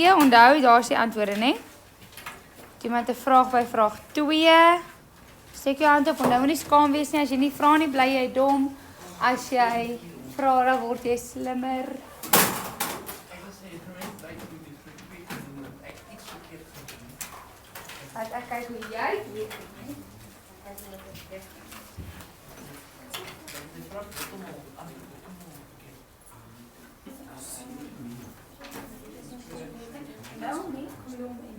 Ja, onthou, daar is die antwoorde, né? Iemand 'n vraag by vraag 2. Steek jou hand op, onthou nie skaam wees nie. As jy nie vra nie, bly jy dom. As jy vra, dan word jy slimmer. Laat ek kyk hoe jy weet, né? Nou nie, kolom en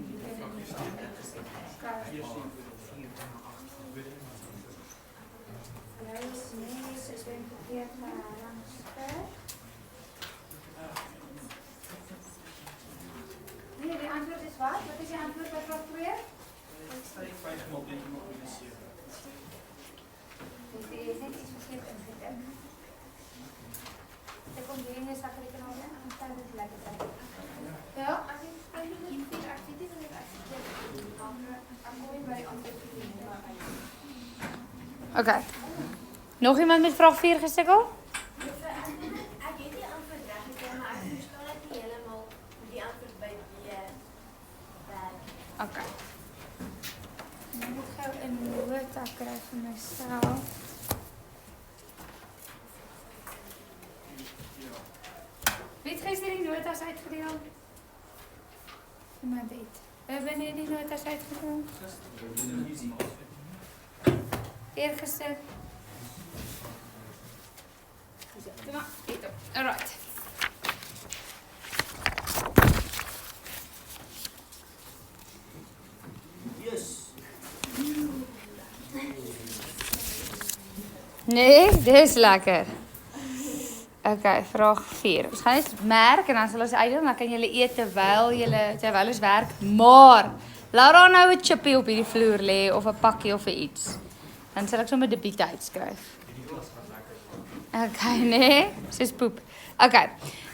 nee, die antwoord is wat? Wat is die antwoord by vraag 2? Dit is net iets verkeerd ingetik. Ek kom weer in die sakrekenaar en dan staan dit lekker uit. Ja, as ek hier aktivities en aktivities dan kom jy by die antwoord. Okay. Nog iemand met vraag 4 gesukkel? Ek het die antwoord reg gekry, maar ek verstaan dit nie heeltemal hoe die antwoord by B werk. Okay. Nou moet ek gou 'n nota kry vir myself. Wie het gister die notas uitgedeel? Iemand het. Wanneer die notas uitgedeel? Eergister. Kom maar, dit op. Alright. Nee, dis lekker. Okay, vraag 4. Ons gaan net merk en dan sal ons uitdeel, dan kan julle eet terwyl ons werk. Maar laat daar nou 'n chippie op hierdie vloer lê of 'n pakkie of iets. Dan sal ek sommer debiete uitskryf. Okay, nee, soos poep. Okay.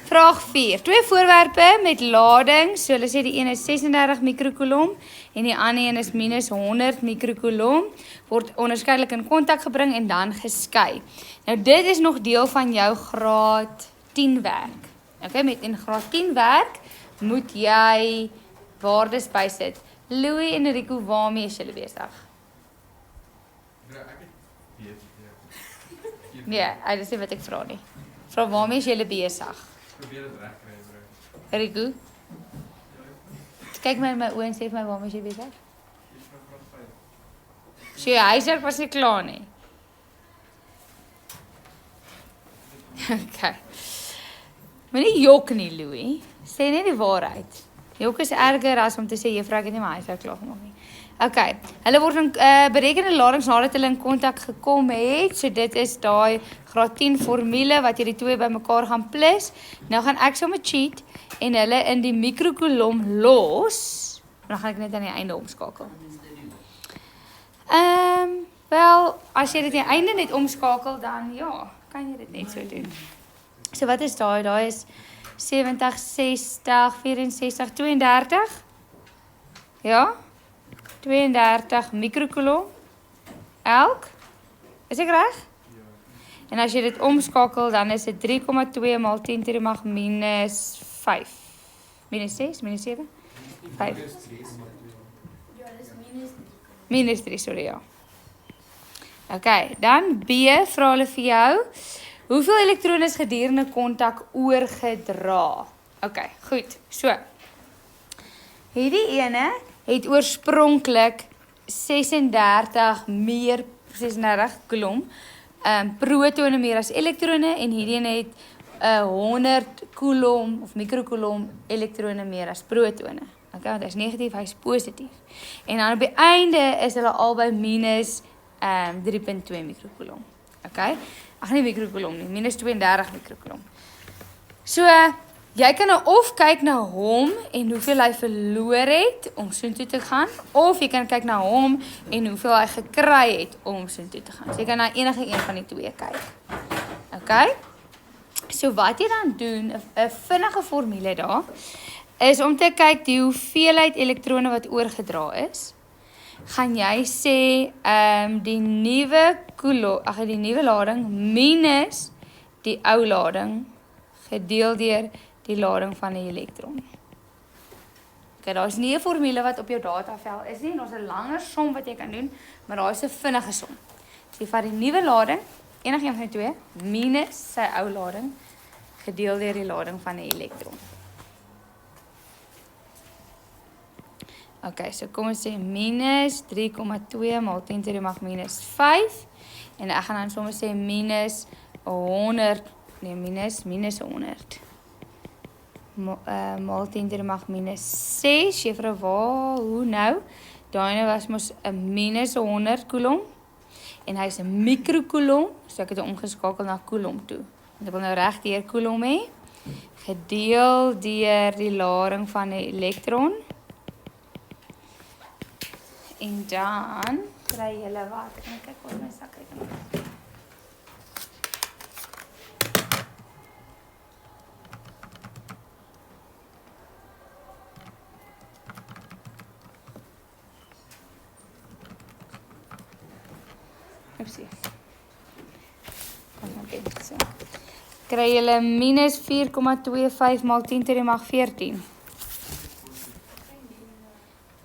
Vraag 4. 2 voorwerpe met lading, so hulle sê die een is 36 mikrocoulomb en die ander een is minus 100 mikrocoulomb, word onderskeidelik in kontak gebring en dan geskei. Nou dit is nog deel van jou graad 10 werk. Okay, met in graad 10 werk moet jy waardes bysit. Louis en Rico, waarmee is julle besig? Nee, dit is nie wat ek vra nie. Vra waarmee is julle besig? Probeer dit reg kry, bro. Rico? Kyk my in my oë en sê vir my waarmee is jy besig? So jy huiswerk was nie klaar nie. Okay. Moenie jok nie, Louis. Sê net die waarheid. Jok is erger as om te sê juffrou ek het nie my huiswerk klaar gemaak nie. Okay. Hulle word in berekende ladings nadat hulle in kontak gekom het. So dit is daai graad 10 formule wat jy die twee bymekaar gaan plus. Nou gaan ek sommer cheat en hulle in die mikrocoulomb los. Dan gaan ek net aan die einde omskakel. Wel, as jy dit aan die einde net omskakel dan ja, kan jy dit net so doen. So wat is daai? Daai is 70, 60, 64, 32. Ja? 32 mikrocoulomb elk. Is ek reg? Ja. En as jy dit omskakel, dan is dit 3,2 maal 10 to die mag minus 5. Minus 6, minus 7? 5. Ja, dis minus 3. Minus 3, sorry, ja. Okay, dan B, vra hulle vir jou. Hoeveel elektrone is gedurende kontak oorgedra? Okay, goed. So. Hierdie ene het oorspronklik 36 coulomb protone meer as elektrone en hierdie ene het 100 coulomb of mikrocoulomb elektrone meer as protone. Okay, want hy is negatief, hy is positief. En dan op die einde is hulle albei minus 3,2 mikrocoulomb. Okay? Ag nie mikrocoulomb nie, minus 32 mikrocoulomb. So, jy kan nou of kyk na hom en hoeveel hy verloor het om soontoe te gaan, of jy kan kyk na hom en hoeveel hy gekry het om soontoe te gaan. So jy kan na enige een van die twee kyk. Okay? So wat jy dan doen, 'n vinnige formule daar, is om te kyk die hoeveelheid elektrone wat oorgedra is. Gaan jy sê die nuwe lading minus die ou lading gedeel deur die lading van die elektron. Okay, daar is nie 'n formule wat op jou datavel is nie, en ons 'n langer som wat jy kan doen, maar daar is 'n vinnige som. So jy vat die nuwe lading, enigiets van die twee, minus sy ou lading, gedeel deur die lading van 'n elektron. Okay, so kom ons sê minus 3,2 maal 10 to die mag minus 5, en ek gaan dan sommer sê minus 100, nee, minus 100. Maal 10 to die mag minus 6, juffrou, waar, hoe nou? Daai was mos 'n minus 100 coulomb, en hy is 'n mikrocoulomb, so ek het hom omgeskakel na coulomb toe. Want ek wil nou reg deur coulomb hê, gedeel deur die lading van 'n elektron, en dan kry julle wat, ek gaan kyk waar my sak het. Oepsie. Kom maar kyk, so. Kry julle minus 4,25 maal 10 to die mag 14.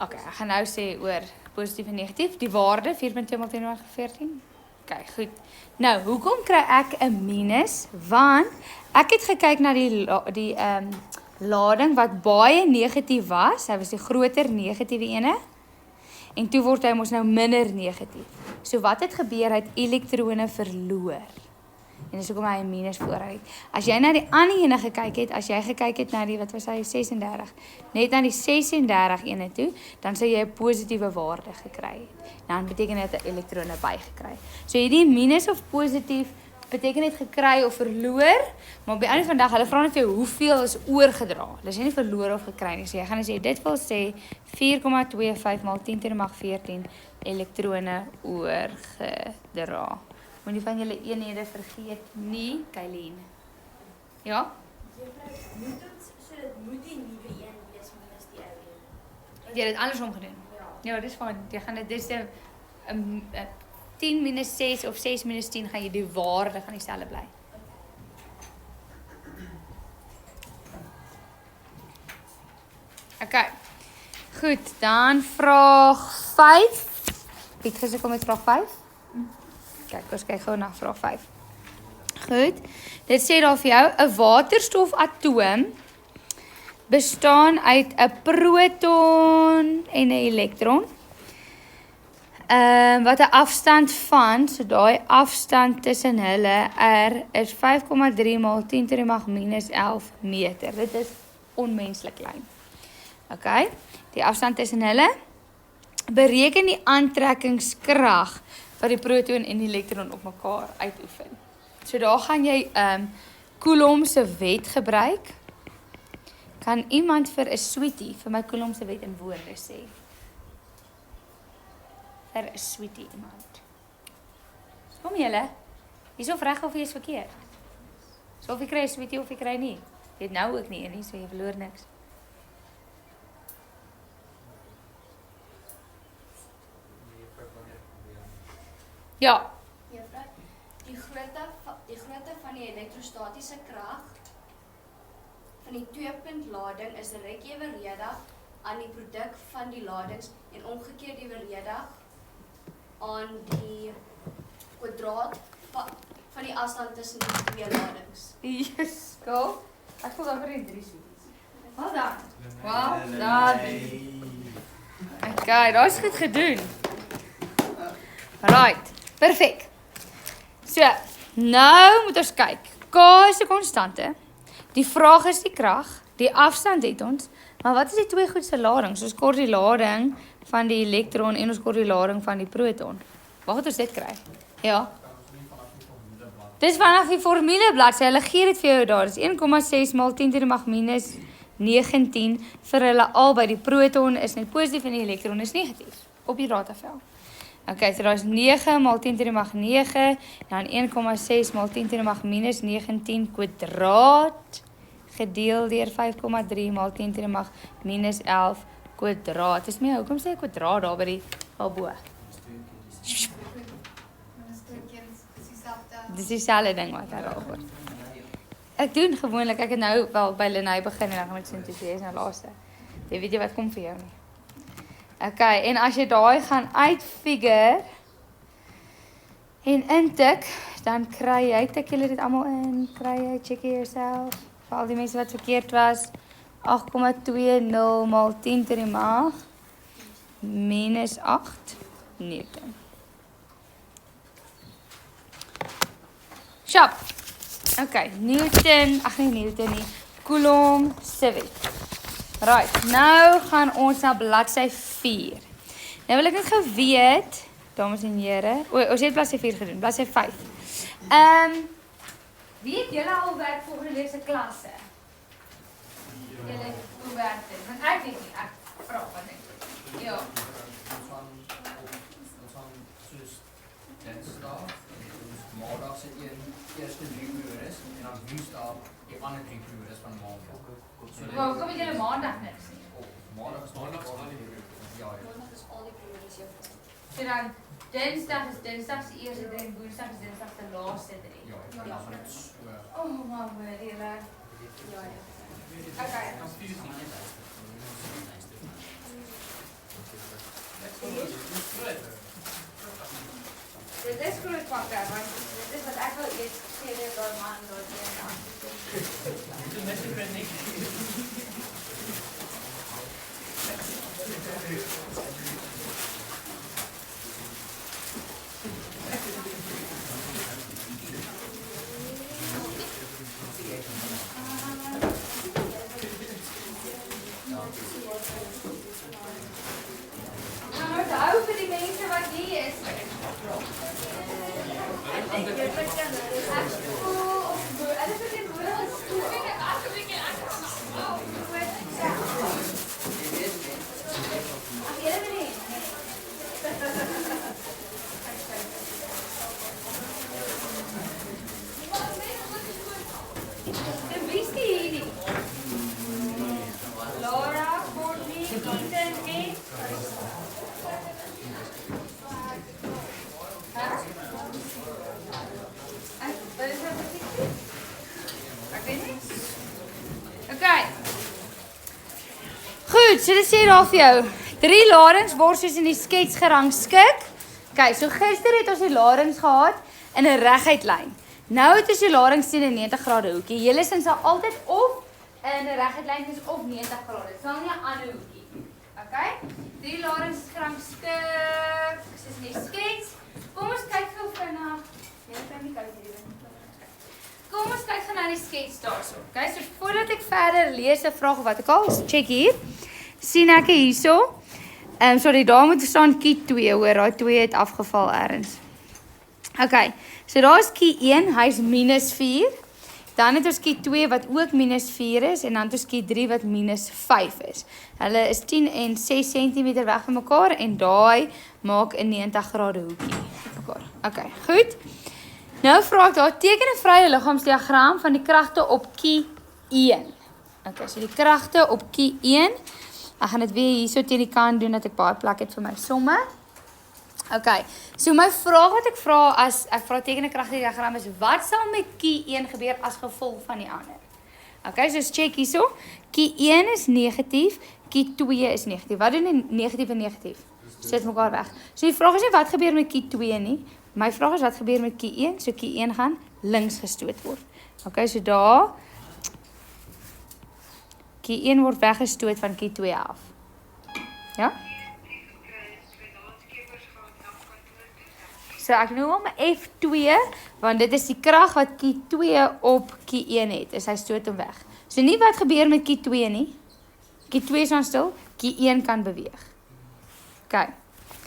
Okay, ek gaan nou sê oor positief en negatief. Die waarde 4,2 maal 10 to die mag 14. Okay, goed. Nou, hoekom kry ek 'n minus? Want ek het gekyk na die lading wat baie negatief was. Hy was die groter negatiewe ene. En toe word hy mos nou minder negatief. So wat het gebeur? Hy het elektrone verloor. En dis hoekom hy 'n minus vooruit. As jy na die ander ene gekyk het, as jy gekyk het na die, wat was hy, 36, net na die 36 ene toe, dan sou jy 'n positiewe waarde gekry het. Dan beteken dit 'n elektrone bygekry. So hierdie minus of positief beteken net gekry of verloor, maar op die einde van die dag, hulle vra net vir jou hoeveel is oorgedra. Hulle sê nie verloor of gekry nie. So jy gaan sê, dit wil sê 4,25 maal 10 to die mag 14 elektrone oorgedra. Moenie van julle eenhede vergeet nie, Kylien. Ja? Juffrou, moet ons, so dit moet die nuwe een wees minus die ou een. Jy het dit andersom gedoen. Ja, dis fyn. Jy gaan dit dis 'n 10 minus 6 of 6 minus 10 gaan jy die waarde gaan dieselfde bly. Okay. Goed, dan vraag 5. Piet gesukkel met vraag 5. Kyk, ons kyk gou na vraag 5. Goed. Dit sê daar vir jou 'n waterstofatoom bestaan uit 'n proton en 'n elektron. Wat 'n afstand van, so daai afstand tussen hulle R is 5,3 maal 10 to die mag minus 11 meter. Dit is onmenslik klein. Okay, die afstand tussen hulle. Bereken die aantrekkingskrag wat die proton en die elektron op mekaar uitoefen. So daar gaan jy Coulomb se wet gebruik. Kan iemand vir 'n sweetie vir my Coulomb se wet in woorde sê? Vir 'n sweetie iemand. Kom julle. Hier's of reg of jy's verkeerd. So of jy kry 'n sweetie of jy kry nie. Jy het nou ook nie een nie, so jy verloor niks. Ja. Juffrou, die grootte van die elektrostatiese krag van die twee-punt-lading is direk ewenredig aan die produk van die ladings en omgekeerd ewenredig aan die kwadraat van die afstand tussen die twee ladings. Yes, go. Ek voel amper in 3 sweeties. Well done. Well done. Okay, daai's goed gedoen. Right. Perfek. So, nou moet ons kyk. K is 'n konstante. Die vraag is die krag. Die afstand het ons. Maar wat is die twee goed se ladings? Ons kort die lading van die elektron en ons kort die lading van die proton. Waar gaan ons dit kry? Ja. Dis vanaf die formuleblad. Hulle gee dit vir jou daar. Dis 1,6 maal 10 to die mag minus 19 vir hulle albei. Die proton is net positief en die elektron is negatief op die datavel. Okay, so daar is 9 maal 10 to die mag 9, dan 1,6 maal 10 to die mag minus 19 kwadraat, gedeel deur 5,3 maal 10 to die mag minus 11 kwadraat. Dis meer, hoekom sê ek kwadraat daar by die albo? Dis dieselfde ding wat daar word. Ek doen gewoonlik, ek het nou wel by Lenay begin en dan gaan ek sien toe jy is nou laaste. Jy weet jy wat kom vir jou nie. Okay, en as jy daai gaan uitfigure en intik, dan kry jy, tik julle dit almal in, kry jy, check yourself, vir al die mense wat verkeerd was, 8,20 maal 10 to die mag, minus 8 Newton. Sharp. Okay, Newton, ag nee Newton nie, Coulomb civic. Right, nou gaan ons na bladsy 4. Nou wil ek net gou weet, dames en here, ons het bladsy 4 gedoen, bladsy 5. Wie het julle al werk volgende week se klasse? Julle hoe werk dit? Want ek weet nie, ek vra wat ek. Ja. Ons gaan soos Dinsdag, Maandag se eerste 3 uur is en dan Woensdag die ander 3 uur is van Maandag. Wow, kom julle Maandag niks nie. Maandag is al die uur. Ja. Maandag is al die periodes jou. So dan Dinsdag is Dinsdag se eerste 3 en Woensdag is Dinsdag se laaste 3. Ja, ja, net so. Oh my word, hier. Ja. Okay. Dit is groot pakke, want dit is wat ek wil eet, gee dit daar man daar teen aan. Dit is net nie. Nou, hou vir die mense wat hier is. Laura, Courtney, Ethan, en Okay. Goed, so dit sê daar vir jou. 3 ladings word soos in die skets gerangskik. Okay, so gister het ons die ladings gehad in 'n reguit lyn. Nou het ons die ladings teen 'n 90 grade hoekie. Julle sin sal altyd of in 'n reguit lyn is of 90 grade. Dit sal nie 'n ander hoekie. Okay? 3 ladings gerangskik soos in die skets. Kom ons kyk gou vinnig. Jy kan nie kyk hierdie ding. Kom ons kyk gou na die skets daarso. Okay, so voordat ek verder lees 'n vraag of wat ek al check hier. Sien ek hierso. Sorry, daar moet staan key 2 hoor, daai 2 het afgeval ergens. Okay, so daar is key 1, hy's minus 4. Dan het ons key 2 wat ook minus 4 is en dan het ons key 3 wat minus 5 is. Hulle is 10 en 6 cm weg van mekaar en daai maak 'n 90 grade hoekie mekaar. Okay, goed. Nou vra ek daar, teken 'n vrye liggaamsdiagram van die kragte op key 1. Okay, so die kragte op key 1. Ek gaan dit weer hierso teen die kant doen dat ek baie plek het vir my somme. Okay, so my vraag wat ek vra as ek vra teken 'n kragtediagram is wat sal met key 1 gebeur as gevolg van die ander? Okay, so check hierso. Key 1 is negatief, key 2 is negatief. Wat doen die negatief en negatief? Sit mekaar weg. So die vraag is nie wat gebeur met key 2 nie. My vraag is wat gebeur met key 1? So key 1 gaan links gestoot word. Okay, so daar key 1 word weggestoot van key 2 af. Ja? So ek noem hom F2 want dit is die krag wat key 2 op key 1 het. Is hy stoot hom weg. So nie wat gebeur met key 2 nie. Key 2 is dan stil, key 1 kan beweeg. OK,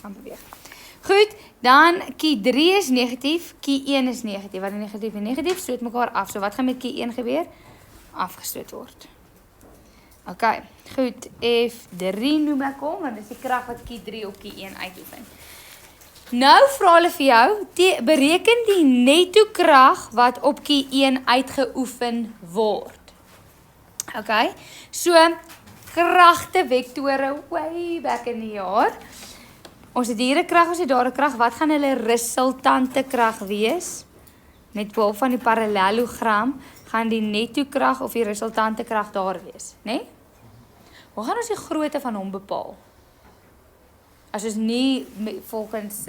kan beweeg. Goed, dan key 3 is negatief, key 1 is negatief. Wat is negatief en negatief stoot mekaar af. So wat gaan met key 1 gebeur? Afgestoot word. OK, goed, F3 noem ek hom, want dit is die krag wat key 3 op key 1 uitoefen. Nou vra hulle vir jou, bereken die netto krag wat op key 1 uitgeoefen word. OK, so kragte vektore way back in die jaar. Ons het hier 'n krag, ons het daar 'n krag. Wat gaan hulle resultante krag wees? Met behulp van die parallelogram gaan die netto krag of die resultante krag daar wees, né? Nee? Hoe gaan ons die grootte van hom bepaal? As ons nie volgens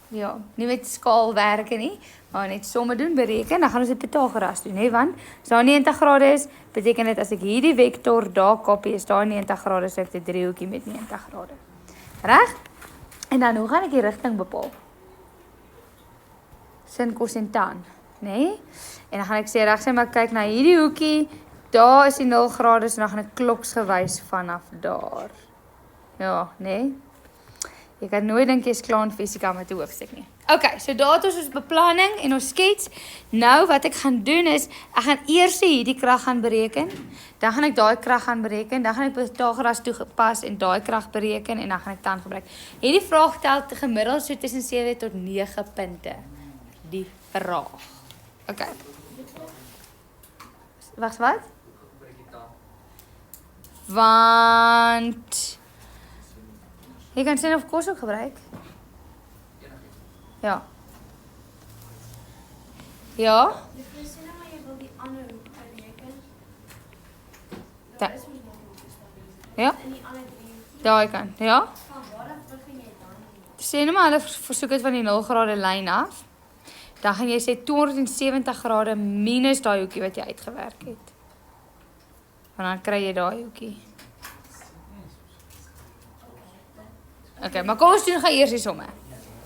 ja, nie met skaalwerke nie, maar net somme doen, bereken, dan gaan ons dit Pythagoras doen, hè, want as daar 90 grade is, beteken dit as ek hierdie vektor daar kopie, is daar 90 grade, so ek het 'n driehoekie met 90 grade. Reg? En dan, hoe gaan ek die rigting bepaal? Sin, kos en tan, nê? En dan gaan ek sê, reg, sê maar kyk na hierdie hoekie, daar is die 0 grade, so dan gaan ek kloksgewys vanaf daar. Ja, nê? Jy kan nooit dink jy is klaar in fisika met 'n hoofstuk nie. Okay, so daar het ons beplanning en ons skets. Nou wat ek gaan doen is, ek gaan eers hierdie krag gaan bereken, dan gaan ek daai krag gaan bereken, dan gaan ek Pythagoras toegepas en daai krag bereken en dan gaan ek tan gebruik. Hierdie vraag tel gemiddeld so tussen 7 tot 9 punte. Die vraag. Okay. Wag, wat? Want jy kan sin of kos ook gebruik. Ja. Ja? Jy sê nou maar jy wil die ander hoek bereken. Da- Is mos nog 'n hoek Ja? in die ander drie. Daai kan. Ja? Van waar af begin jy dan? Sê nou maar hulle versoek dit van die 0 grade lyn af. Dan gaan jy sê 270 grade minus daai hoekie wat jy uitgewerk het. En dan kry jy daai hoekie. Okay, maar kom ons doen gou eers die somme.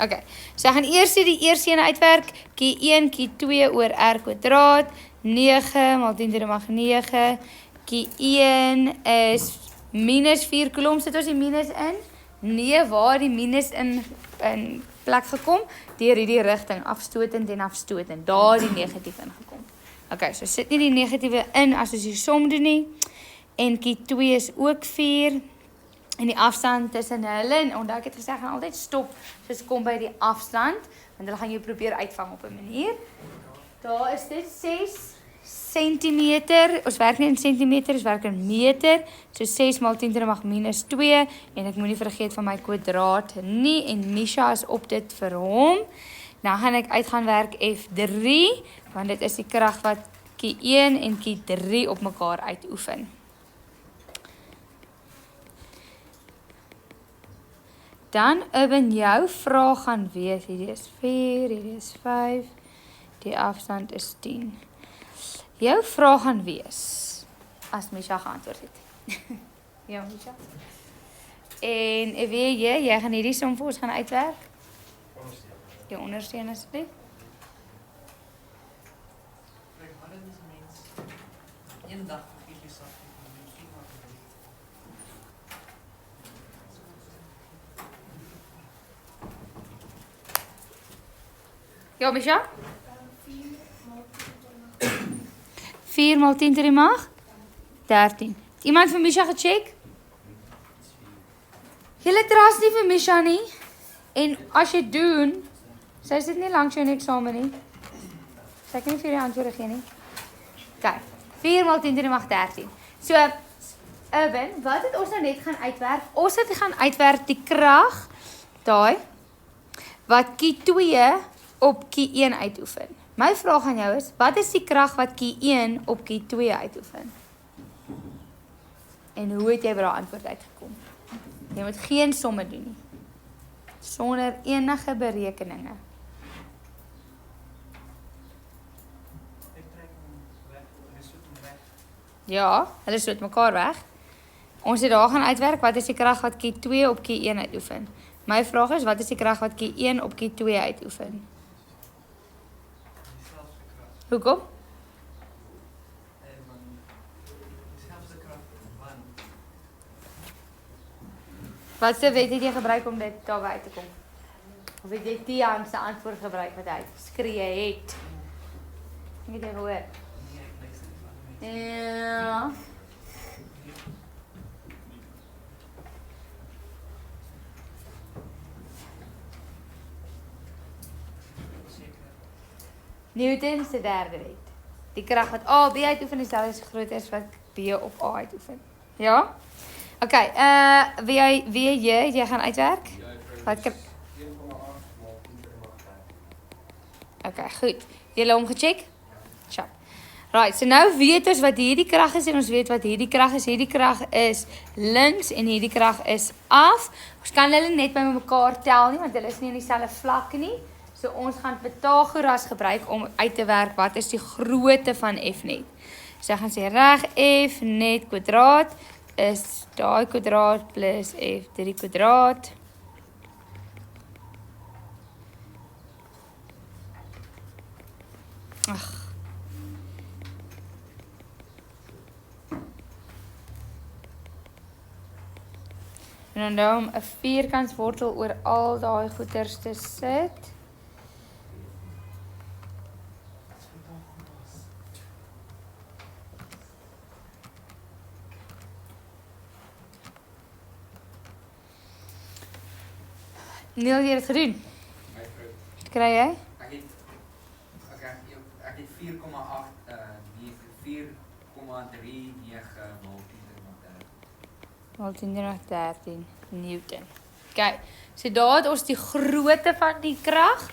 Okay, so ek gaan eers die eerste een uitwerk, Q1, Q2 oor R kwadraat, 9 maal 10 to the mag 9, Q1 is minus 4 coulomb, sit ons die minus in? Nee, waar die minus in plek gekom? Deur hierdie rigting, afstotend en afstotend, daar die negatief ingekom. Okay, so sit nie die negatiewe in as ons die som doen nie, en Q2 is ook 4, en die afstand tussen hulle, en onthou ek het gesê, gaan altyd stop, soos kom by die afstand, want hulle gaan jou probeer uitvang op 'n manier. Daar is dit 6 centimeter, ons werk nie in centimeter, ons werk in meter, so 6 maal 10 to the mag minus 2, en ek moet nie vergeet van my kwadraat nie, en Misha is op dit vir hom. Nou gaan ek uit gaan werk F3, want dit is die krag wat Q1 en Q3 op mekaar uitoefen. Dan in jou vraag gaan wees, hierdie is 4, hierdie is 5, die afstand is 10. Jou vraag gaan wees, as Misha geantwoord het. Ja, Misha. En weet jy gaan hierdie som vir ons gaan uitwerk? Jou ondersteun asseblief. Een dag vergeet jy saf. Ja, Misha? 4 maal 10 to the mag? 13. Het iemand vir Misha gecheck? Julle trust nie vir Misha nie. En as jy doen, sy sit nie langs jou in eksamen nie. Sy kan nie vir jou antwoorde gee nie. Kijk, 4 maal 10 to the mag 13. So, Urban, wat het ons nou net gaan uitwerk? Ons het gaan uitwerk die krag, daai, wat Q2 op Q1 uitoefen. My vraag aan jou is, wat is die krag wat Q1 op Q2 uitoefen? En hoe het jy by daai antwoord uitgekom? Jy moet geen somme doen nie. Sonder enige berekeninge. Ek trek hom weg, hulle soet hom weg. Ja, hulle soet mekaar weg. Ons het daar gaan uitwerk, wat is die krag wat Q2 op Q1 uitoefen? My vraag is, wat is die krag wat Q1 op Q2 uitoefen? Dieselfde krag. Hoekom? Want dieselfde krag van Watse wet het jy gebruik om dit daarby uit te kom? Of het jy Tiaan se antwoord gebruik wat hy geskree het? Ek het jy gehoor? nee, ek luister nie van my. Ja. Seker. Newton se derde wet. Die krag wat A op B uitoefen is dieselfde so groot as wat B op A uitoefen. Ja? Okay, wie jy gaan uitwerk? Wat kry? Okay, goed. Julle hom gecheck? Ja. Right, so nou weet ons wat hierdie krag is en ons weet wat hierdie krag is. Hierdie krag is links en hierdie krag is af. Ons kan hulle net by mekaar tel nie, want hulle is nie in dieselfde vlak nie. So ons gaan Pythagoras gebruik om uit te werk wat is die grootte van F net. So ek gaan sê reg F net kwadraat is daai kwadraat plus F3 kwadraat. Ag. En dan om 'n vierkantswortel oor al daai goeters te sit. Neil, jy het dit gedoen. My vrou. Wat kry jy? Ek het 4,39 Maal 10⁻13 Newton. Okay, so daar het ons die grootte van die krag.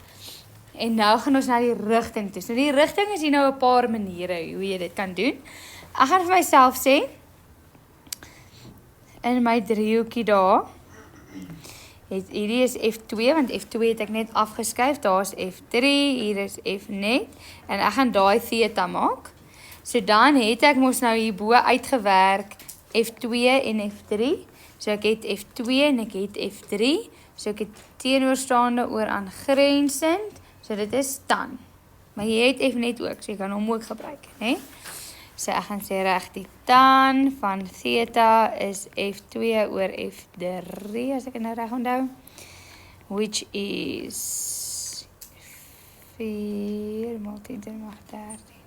En nou gaan ons na die rigting toe. So die rigting is hier nou 'n paar maniere hoe jy dit kan doen. Ek gaan vir myself sê in my driehoekie daar. Hierdie is F2 want F2 het ek net afgeskuif. Daar is F3, hier is F net en ek gaan daai theta maak. So dan het ek mos nou hierbo uitgewerk F2 en F3. So ek het F2 en ek het F3. So ek het teenoorstaande oor aangrensend. So dit is tan. Maar jy het F net ook, so jy kan hom ook gebruik, né? So ek gaan sê reg die tan van theta is F2 oor F3 as ek dit nou reg onthou. Which is 4 maal 10⁻13.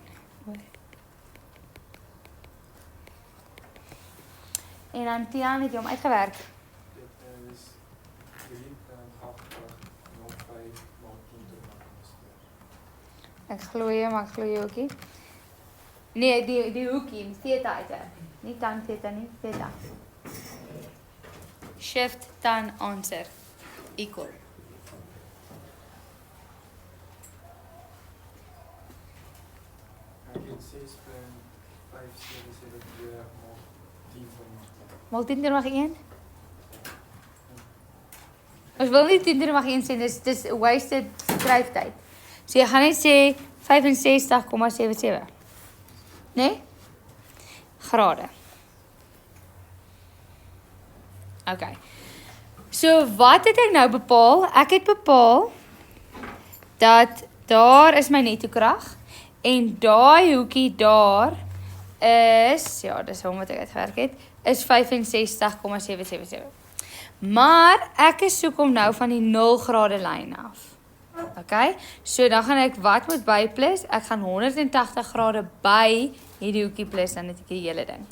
En dan Tiaan het jy hom uitgewerk. Dit is 3,8805 maal 10⁻². Ek glo jy, maar ek glo jy ook nie. Nee, die hoekie, met theta uitwerk. Nie tan theta nie, theta. Shift tan answer equal. Ek het 6,5772 maal 10⁻1. Maal 10⁻1? Ons wil nie 10⁻1 sê, dis wasted skryftyd. So jy gaan net sê 65,77. Nee? Grade. Okay. So wat het ek nou bepaal? Ek het bepaal dat daar is my netto krag en daai hoekie daar is, ja, dis hom wat ek uitgewerk het, is 65,777. Maar ek is soek om nou van die 0 grade lyn af. Okay, so dan gaan ek wat moet by plus? Ek gaan 180 grade by hierdie hoekie plus, dan het ek die hele ding.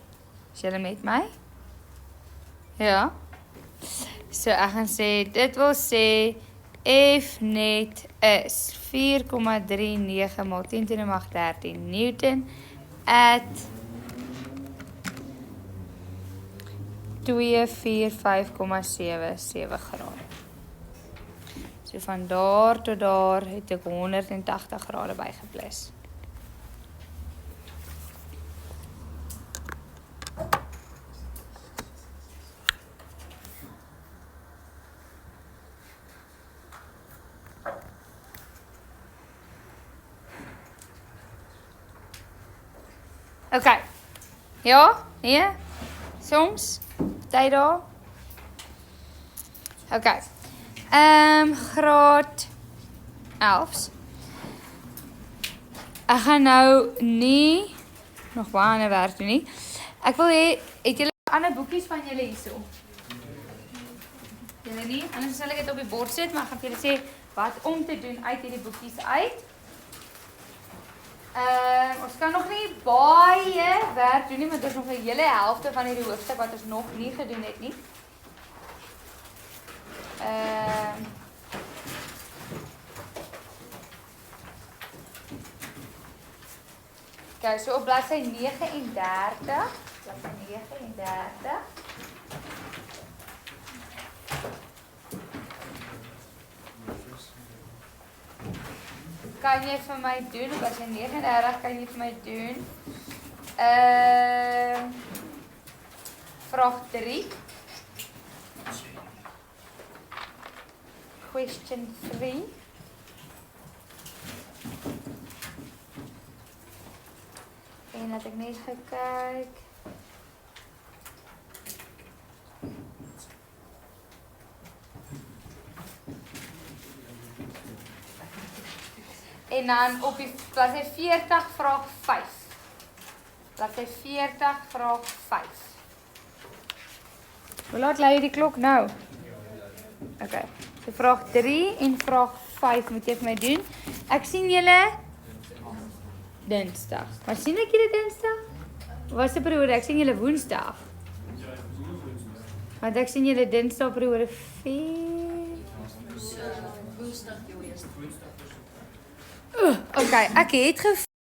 Is julle met my? Ja. So ek gaan sê, dit wil sê, F net is 4,39 maal 10⁻13 Newton at 245,77 grade. So van daar tot daar het ek 180 grade bygeplus. Okay. Ja? Nee? Soms? Tyd daar? Okay. Graad 11. Ek gaan nou nie nog baie ander werk doen nie. Ek wil hê het julle ander boekies van julle hierso? Julle nie? Anders sal ek dit op die bord sit, maar ek gaan vir julle sê wat om te doen uit hierdie boekies uit. Ons kan nog nie baie werk doen nie, want ons nog 'n hele helfte van hierdie hoofstuk wat ons nog nie gedoen het nie. Okay, so op bladsy 39, bladsy 39. kan jy vir my doen? Of as jy 39 kan jy vir my doen? Vraag 3. Question 3. En laat ek net gou kyk. En dan op die bladsy 40 vraag 5. Bladsy 40 vraag 5. Hoe laat lê die klok nou? Okay. So vraag 3 en vraag 5 moet jy vir my doen. Ek sien julle Dinsdag. Maar sien ek julle Dinsdag? Wat is die periode? Ek sien julle Woensdag. Want ek sien julle Dinsdag periode 4. Woensdag jou eerste. Okay, ek het